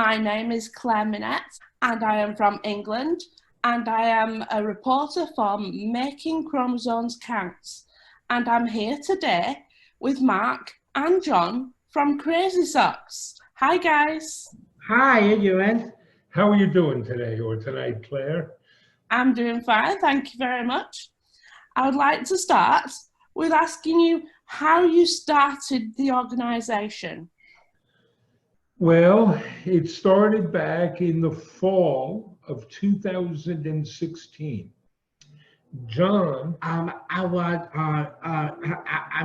My name is Claire Minette and I am from England, and I am a reporter for Making Chromosomes Count. And I'm here today with Mark and John from Crazy Socks. Hi guys. Hi, how you doing? How are you doing today or tonight, Claire? I'm doing fine, thank you very much. I would like to start with asking you how you started the organisation. Well, it started back in the fall of 2016. John. I'm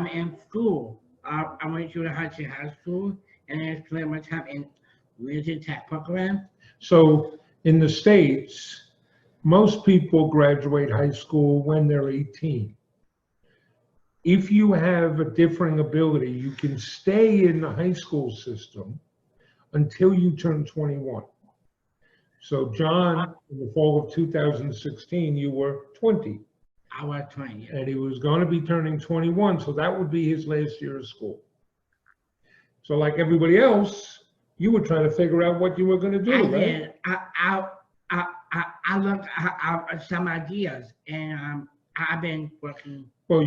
in school. I went to the high school, and I spent my time in music tech program. So in the States, most people graduate high school when they're 18. If you have a differing ability, you can stay in the high school system until you turn 21. So John, in the fall of 2016, you were 20. I was 20. And he was going to be turning 21, so that would be his last year of school. So like everybody else, you were trying to figure out what you were going to do, right? I looked at some ideas, and I've been working. Well,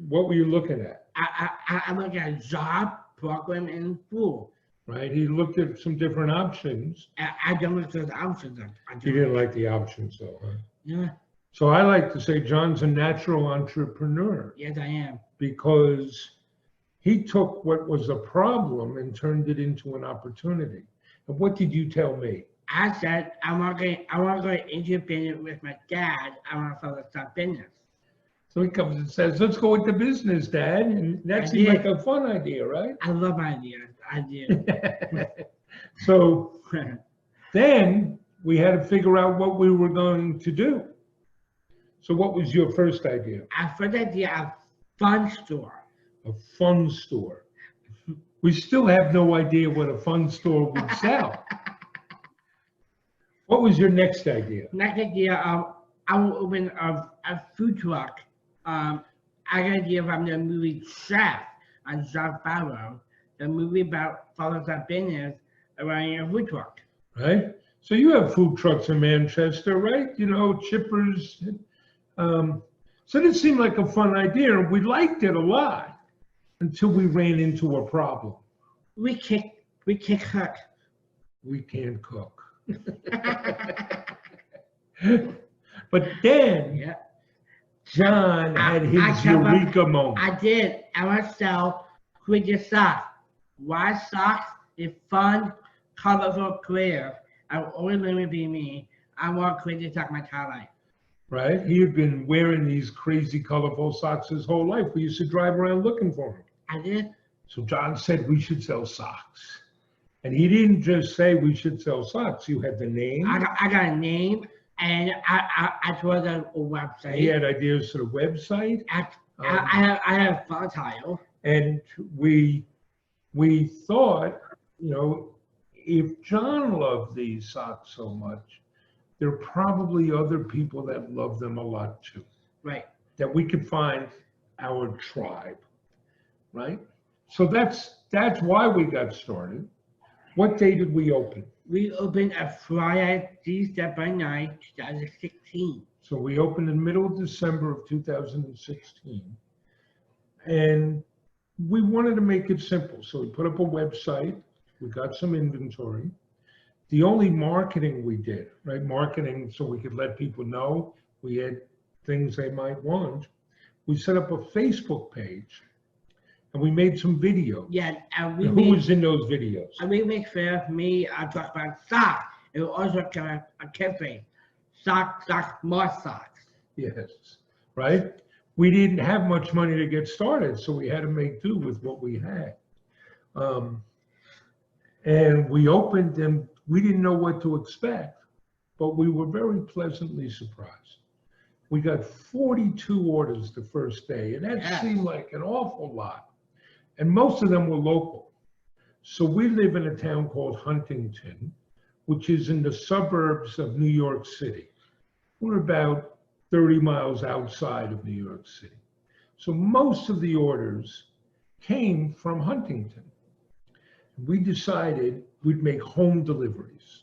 what were you looking at? I looked at a job program in school. Right, he looked at some different options. I don't look at the options. You didn't like the options, though, huh? Yeah. So I like to say John's a natural entrepreneur. Yes, I am. Because he took what was a problem and turned it into an opportunity. And what did you tell me? I said I want to go into business with my dad. I want to start business. So he comes and says, "Let's go into business, Dad." And that seemed like a fun idea, right? I love ideas. I did. So then we had to figure out what we were going to do. So what was your first idea? Our first idea, a fun store. A fun store. We still have no idea what a fun store would sell. What was your next idea? Next idea, I will open a food truck. I got an idea from the movie Chef on John Favreau. The movie about follows up business around a food truck. Right? So you have food trucks in Manchester, right? You know, Chippers. So this seemed like a fun idea, and we liked it a lot until we ran into a problem. We can't cook. We can't cook. But then John had his eureka moment. I did. I want to sell Crazy Socks. Why socks is fun, colorful, creative. I will always let me be me. I want Crazy Socks my entire life. Right? He had been wearing these crazy, colorful socks his whole life. We used to drive around looking for them. I did. So John said we should sell socks. And he didn't just say we should sell socks. You had the name. I got a name, and I told a website. He had ideas for the website. I have a font tile. And we thought, you know, if John loved these socks so much, there are probably other people that love them a lot too. Right. That we could find our tribe, right? So that's why we got started. What day did we open? We opened a Friday, December 9, 2016. So we opened in the middle of December of 2016. And we wanted to make it simple. So we put up a website, we got some inventory. The only marketing we did, right? Marketing so we could let people know we had things they might want. We set up a Facebook page and we made some videos. Yeah, and who was in those videos? And we make sure me talk about socks. It will also come a campaign. Socks, more socks. Yes, right? We didn't have much money to get started, so we had to make do with what we had. And we opened and we didn't know what to expect, but we were very pleasantly surprised. We got 42 orders the first day, and that seemed like an awful lot. And most of them were local. So we live in a town called Huntington, which is in the suburbs of New York City. We're about 30 miles outside of New York City. So most of the orders came from Huntington. We decided we'd make home deliveries,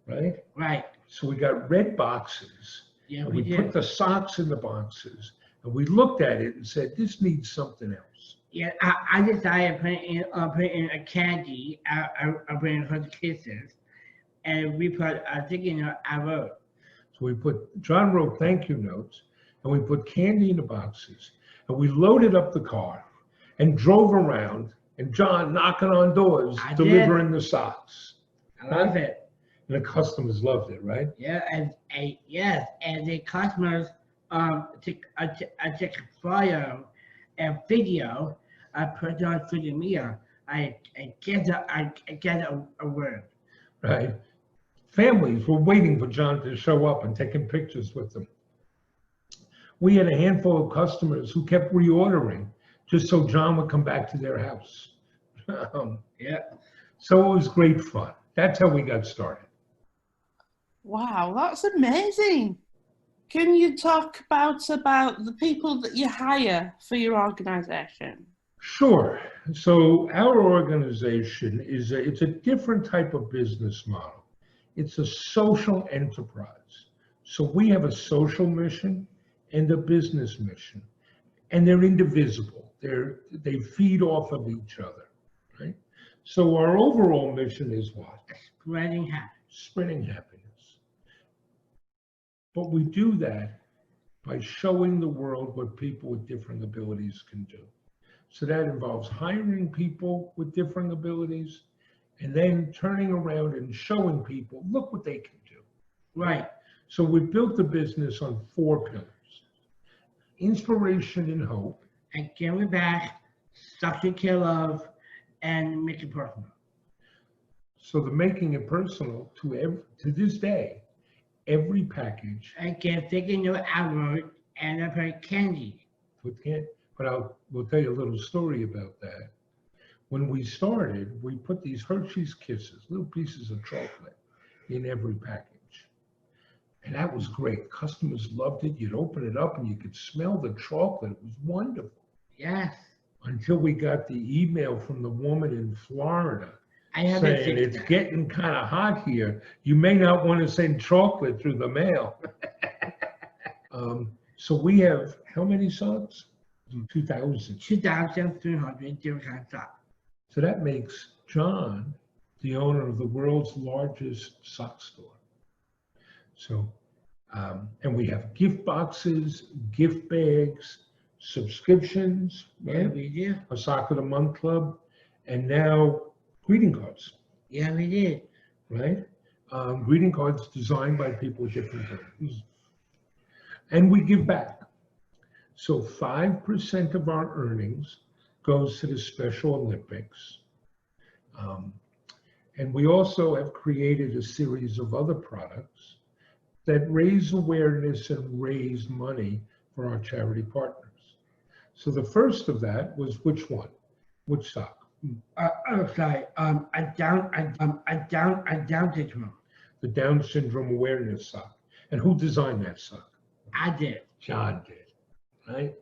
right? Right. So we got red boxes, Yeah, and we we put did. the socks in the boxes, and we looked at it and said, this needs something else. Yeah, I decided to put in a candy. I put in 100 kisses, and we put a sticky note I wrote. So John wrote thank you notes, and we put candy in the boxes, and we loaded up the car and drove around, and John knocking on doors, I delivering the socks. I love it. And the customers loved it, right? Yeah, and the customers took a photo and video. I put it on social media. I get a word. Right. Families were waiting for John to show up and taking pictures with them. We had a handful of customers who kept reordering just so John would come back to their house. Yeah. So it was great fun. That's how we got started. Wow, that's amazing. Can you talk about the people that you hire for your organization? Sure. So our organization it's a different type of business model. It's a social enterprise. So we have a social mission and a business mission, and they're indivisible. They feed off of each other, right? So our overall mission is what? Spreading happiness. Spreading happiness. But we do that by showing the world what people with different abilities can do. So that involves hiring people with different abilities and then turning around and showing people, look what they can do. Right. So we built the business on 4 pillars: inspiration and hope, And giving back, sucking care of, and making personal. so the making it personal to this day, every package And get taking your hour and I put candy. but we'll tell you a little story about that. When we started, we put these Hershey's Kisses, little pieces of chocolate, in every package. And that was great. Customers loved it. You'd open it up and you could smell the chocolate. It was wonderful. Yes. Until we got the email from the woman in Florida I saying it's getting kind of hot here. You may not want to send chocolate through the mail. So we have how many socks? 2,000. 2,300 different kinds of socks. So that makes John the owner of the world's largest sock store. So, and we have gift boxes, gift bags, subscriptions, Yeah, right? we do. A Sock of the Month Club, and now greeting cards, Yeah, we did. right? Greeting cards designed by people with different abilities. And we give back. So 5% of our earnings goes to the Special Olympics. And we also have created a series of other products that raise awareness and raise money for our charity partners. So the first of that was which one? Which sock? Sorry. A Down syndrome. The Down Syndrome Awareness Sock. And who designed that sock? I did. John did, right?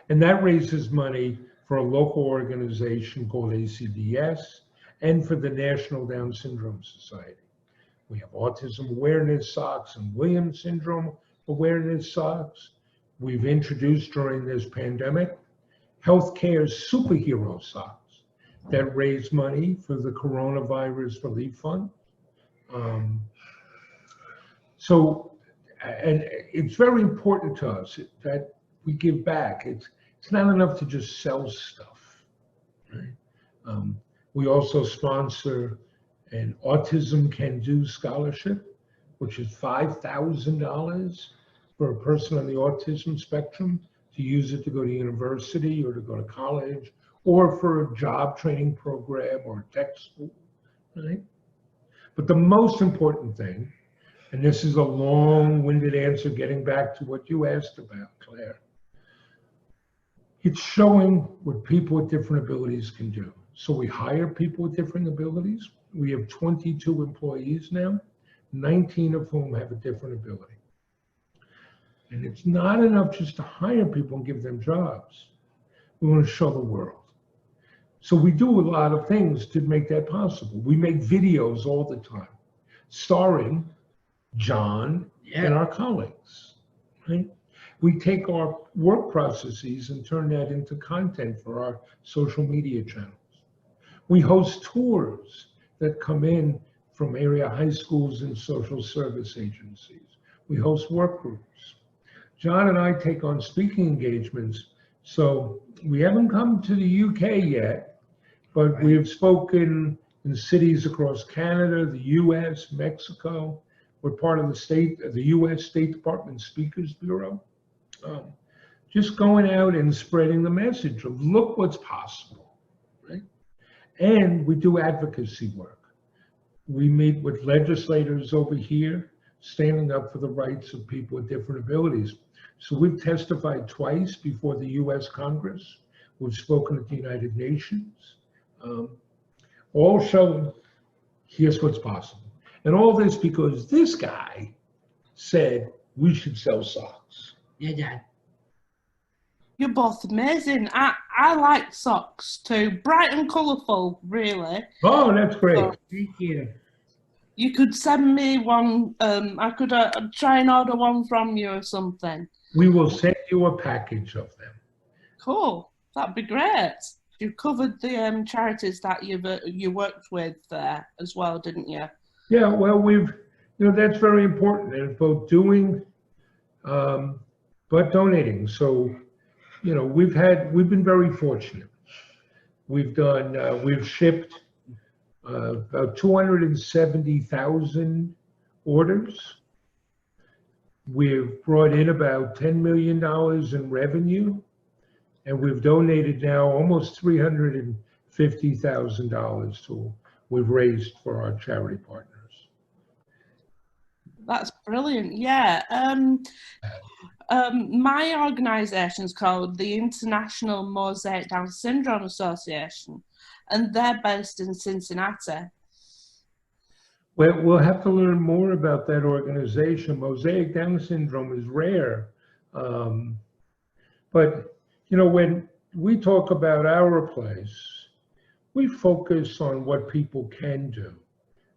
And that raises money for a local organization called ACDS and for the National Down Syndrome Society. We have autism awareness socks and Williams syndrome awareness socks. We've introduced during this pandemic healthcare superhero socks that raise money for the Coronavirus Relief Fund. And it's very important to us that we give back. It's not enough to just sell stuff, right? We also sponsor an Autism Can Do scholarship, which is $5,000 for a person on the autism spectrum to use it to go to university or to go to college or for a job training program or tech school, right? But the most important thing, and this is a long-winded answer getting back to what you asked about, Claire, it's showing what people with different abilities can do. So we hire people with different abilities. We have 22 employees now, 19 of whom have a different ability. And it's not enough just to hire people and give them jobs. We want to show the world. So we do a lot of things to make that possible. We make videos all the time, starring John and our colleagues, right? We take our work processes and turn that into content for our social media channels. We host tours that come in from area high schools and social service agencies. We host work groups. John and I take on speaking engagements. So we haven't come to the UK yet, but we have spoken in cities across Canada, the US, Mexico. We're part of the US State Department Speakers Bureau. Just going out and spreading the message of look what's possible, right? And we do advocacy work. We meet with legislators over here, standing up for the rights of people with different abilities. So we've testified twice before the US Congress. We've spoken at the United Nations, all showing here's what's possible. And all this because this guy said we should sell socks. Yeah, Dad. You're both amazing. I like socks too. Bright and colourful, really. Oh, that's great. So Thank you. you could send me one. I could try and order one from you or something. We will send you a package of them. Cool. That'd be great. You covered the charities that you worked with there as well, didn't you? Yeah, well, that's very important, and both doing, but donating. So, we've been very fortunate. We've shipped about 270,000 orders. We've brought in about $10 million in revenue, and we've donated now almost $350,000 we've raised for our charity partners. That's brilliant. Yeah. My organisation is called the International Mosaic Down Syndrome Association, and they're based in Cincinnati. Well, we'll have to learn more about that organization. Mosaic Down syndrome is rare. But, when we talk about our place, we focus on what people can do,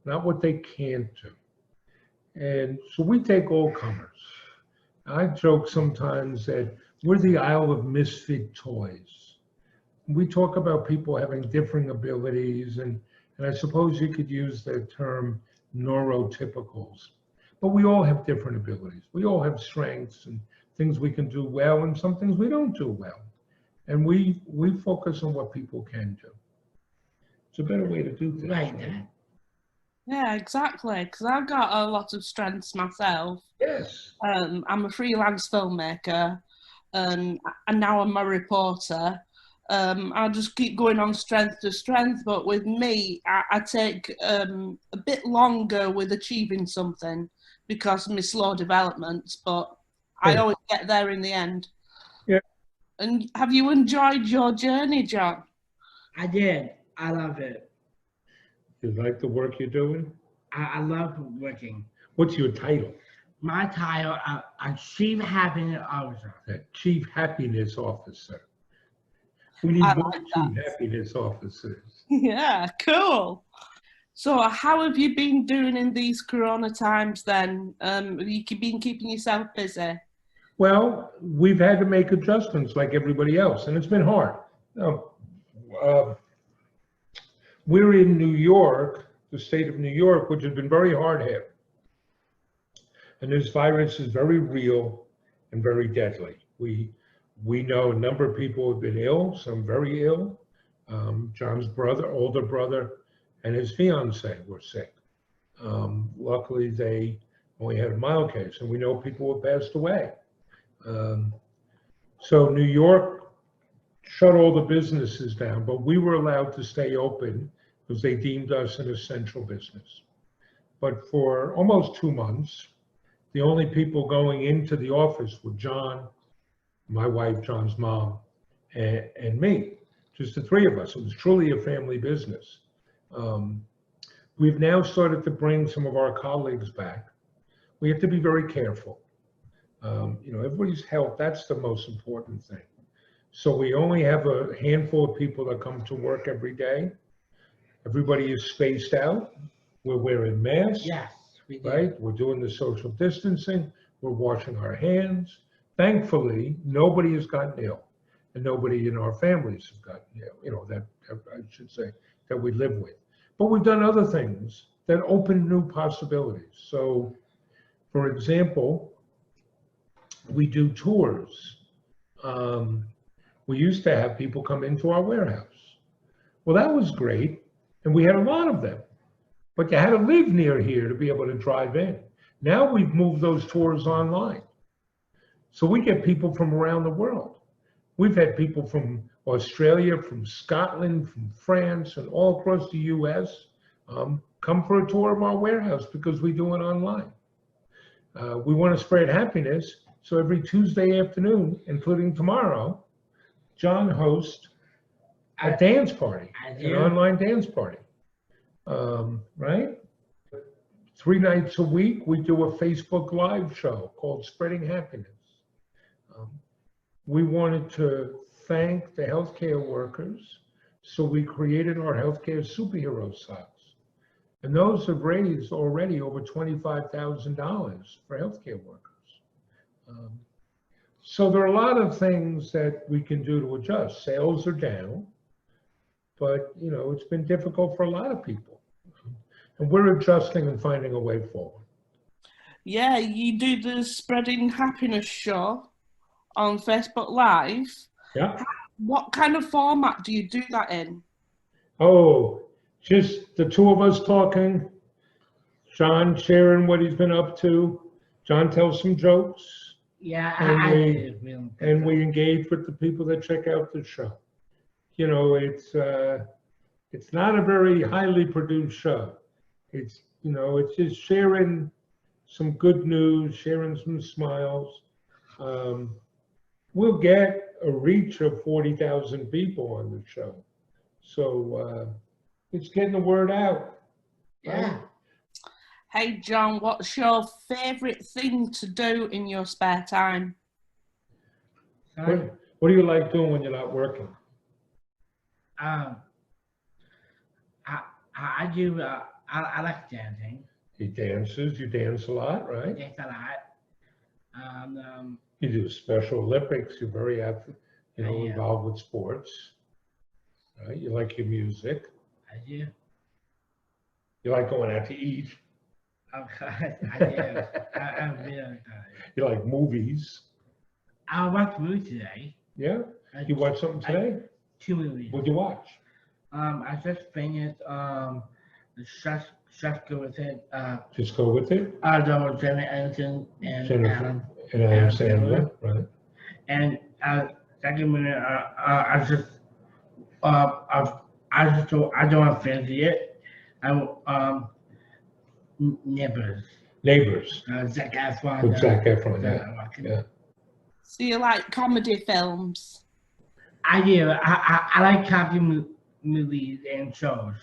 not what they can't do. And so we take all comers. I joke sometimes that we're the Isle of Misfit Toys. We talk about people having differing abilities, and I suppose you could use the term neurotypicals. But we all have different abilities. We all have strengths and things we can do well and some things we don't do well. And we focus on what people can do. It's a better way to do things. Right, Dad. Yeah, exactly. Because I've got a lot of strengths myself. Yes. I'm a freelance filmmaker, and now I'm a reporter. I'll just keep going on strength to strength, but with me, I take a bit longer with achieving something because of my slow development, but I always get there in the end. Yeah. And have you enjoyed your journey, John? I did. I love it. You like the work you're doing? I love working. What's your title? My title, Chief Happiness Officer. Chief Happiness Officer. We need more Chief Happiness Officers. Yeah, cool. So how have you been doing in these Corona times then? Have you been keeping yourself busy? Well, we've had to make adjustments like everybody else, and it's been hard. We're in New York, the state of New York, which has been very hard hit. And this virus is very real and very deadly. We know a number of people have been ill, some very ill. John's older brother, and his fiance were sick. Luckily, they only had a mild case, and we know people have passed away. So New York shut all the businesses down, but we were allowed to stay open because they deemed us an essential business. But for almost 2 months, the only people going into the office were John, my wife, John's mom, and me, just the three of us. It was truly a family business. We've now started to bring some of our colleagues back. We have to be very careful. Everybody's health, that's the most important thing. So we only have a handful of people that come to work every day. Everybody is spaced out. We're wearing masks, Yes, we do. right? We're doing the social distancing. We're washing our hands. Thankfully, nobody has gotten ill, and nobody in our families have gotten ill, that I should say, that we live with. But we've done other things that open new possibilities. So, for example, we do tours. We used to have people come into our warehouse. Well, that was great, and we had a lot of them. But you had to live near here to be able to drive in. Now we've moved those tours online. So we get people from around the world. We've had people from Australia, from Scotland, from France, and all across the US come for a tour of our warehouse because we do it online. We want to spread happiness. So every Tuesday afternoon, including tomorrow, John hosts a dance party, an online dance party, right? 3 nights a week, we do a Facebook Live show called Spreading Happiness. We wanted to thank the healthcare workers, so we created our healthcare superhero socks. And those have raised already over $25,000 for healthcare workers. So there are a lot of things that we can do to adjust. Sales are down, but it's been difficult for a lot of people. And we're adjusting and finding a way forward. Yeah, you do the Spreading Happiness show on Facebook Live. Yeah. What kind of format do you do that in? Oh, just the two of us talking, John sharing what he's been up to. John tells some jokes. Yeah, and we engage with the people that check out the show. It's not a very highly produced show. It's just sharing some good news, sharing some smiles. We'll get a reach of 40,000 people on the show. So it's getting the word out. Yeah. Right? Hey, John, what's your favourite thing to do in your spare time? What do you like doing when you're not working? I like dancing. He dances. You dance a lot, I right? dance a lot. You do Special Olympics. You're very active, I am. involved with sports. Right? You like your music. I do. You like going out to eat. I do. I'm really tired. You like movies. I watched a movie today. Yeah? You watched something today? 2 movies. What'd you watch? I just finished the Just Go With It. Just Go With It? Jennifer Aniston and Adam. And Adam Sandler, right? And second minute, I don't want to fancy it. Neighbors. Zac Efron. With Zac Efron, yeah. So you like comedy films? I do. I like comedy movies and shows.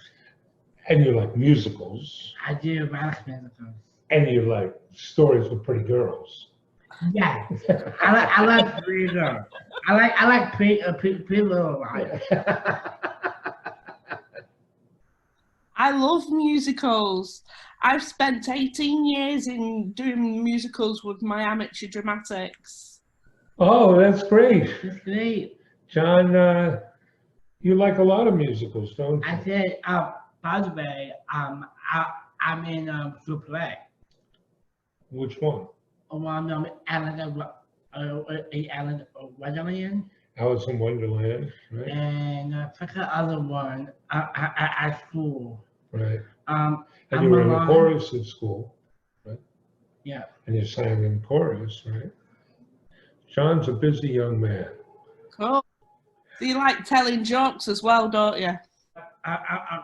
And you like musicals. I do. I like musicals. And you like stories with pretty girls. Yeah. I like pretty girls. I like pretty little liars. I love musicals. I've spent 18 years in doing musicals with my amateur dramatics. Oh, that's great. It's great. John, you like a lot of musicals, don't you? I said, by the way, I'm in the play. Which one? Alan Wonderland. Alice in Wonderland, right? And I forgot the other one at school. Right. And you were in the chorus at school, right? Yeah. And you sang in chorus, right? John's a busy young man. Cool. So you like telling jokes as well, don't you? I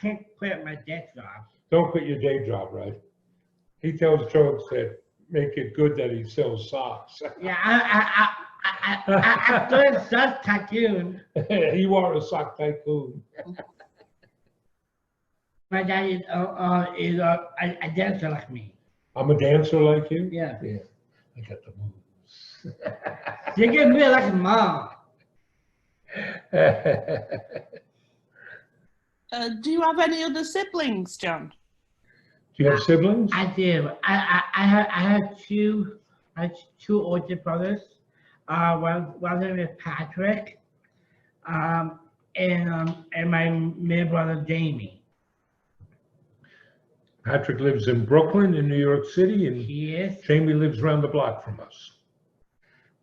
can't quit my day job. Don't quit your day job, right? He tells jokes that make it good that he sells socks. Yeah, I'm doing sock tycoon. You are a sock tycoon. My dad is a dancer like me. I'm a dancer like you? Yeah. Yeah. I got the moves. You get me like a mom. Do you have any other siblings, John? Do you have siblings? I do. I had two older brothers. One name is Patrick, and my middle brother Jamie. Patrick lives in Brooklyn, in New York City, and He is. Jamie lives around the block from us.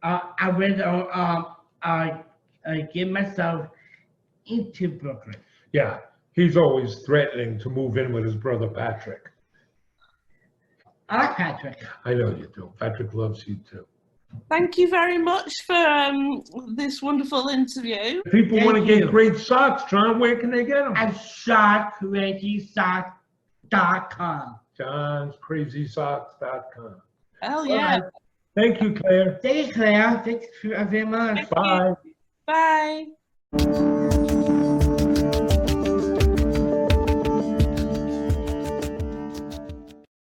I went get myself into Brooklyn. Yeah, he's always threatening to move in with his brother Patrick. I like Patrick. I know you do. Patrick loves you too. Thank you very much for this wonderful interview. If people Thank want to get you. great socks, John, where can they get them? At SockCrazySock.com. John'sCrazySocks.com. Hell yeah. Right. Thank you, Claire. Thank you, Claire. Thanks very much. Bye. Bye.